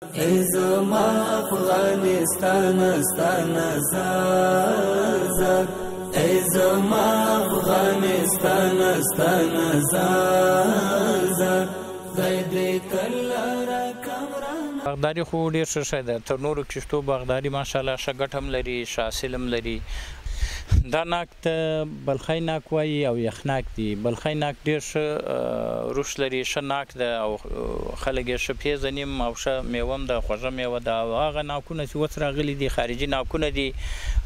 ای زما افغانستان ستانه زار زار، ای زما افغانستان ستانه زار زار، خدای دې کله راکمرانه. باغداري خو ډېر ښه شی ده، تر نورو کښتو باغداري ماشاءالله ښه ګټه هم لري، ښه حاصل هم لري. دا ناک ته بلخی ناک وایي او یخناک دي. بلخی ناک ډېر ښه روش لري، ښه ناک ده او خلک یې ښه پیژني او ښه میوه هم ده، خوږه میوه ده. او هغه ناکونه چې اوس راغلي دي خارجي ناکونه دي،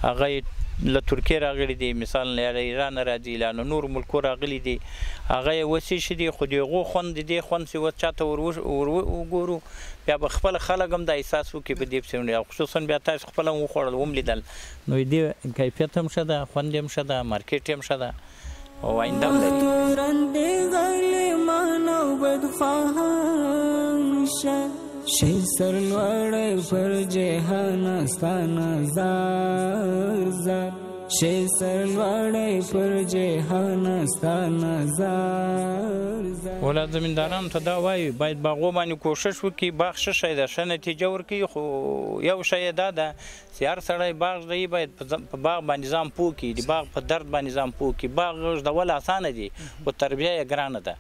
هغه له ترکیې راغلي دي، مثلا یا له ایران راځي، یا له نورو ملکو راغلي دي. هغه یې اوس ایښي دي، خو د هغو خوند د دې خوند چې اوس چاته وګورو بیا به خپله خلک هم دا احساس وکړي په دې پسې، او خصوصا بیا تاسو خپله هم وخوړل هم لیدل، نو دې کیفیت هم ښه ده، خوند هم ښه ده، مارکیټ هم ښه ده او آینده هم لري. شي سرلوړی پر جهان ستانه زار زار، شي سرلوړی پر جهان ستانه زار زار. ولاد زمیندارانو ته دا وایي باید باغو باندې کوشش وکړي، باغ ښه شی ده، ښه نتیجه ورکوي، خو یو شی یې دا ده چې هر سړی باغ ږدوي باید په باغ باندې ځان پوه کړي، د باغ په درد باندې ځان پوه کړي. باغ ږدول اسانه دي خو تربیه یې ګرانه ده.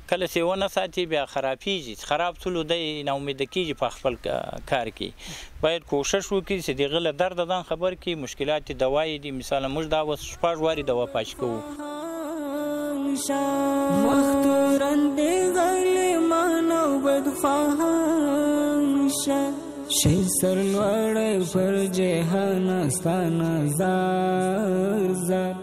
کله چې ونه ساتي بیا خرابېږي، خراب تلو دی ناامیده کېږي په خپل کار کې. باید کوشش وکړي چې د هغه له درده ځان خبر کړي، مشکلات یې دوایې دي. مثلا موږ دا اوس شپږ وارې دوا پاش کوو. شي سرلوړی پر جهان ستانه زار زار.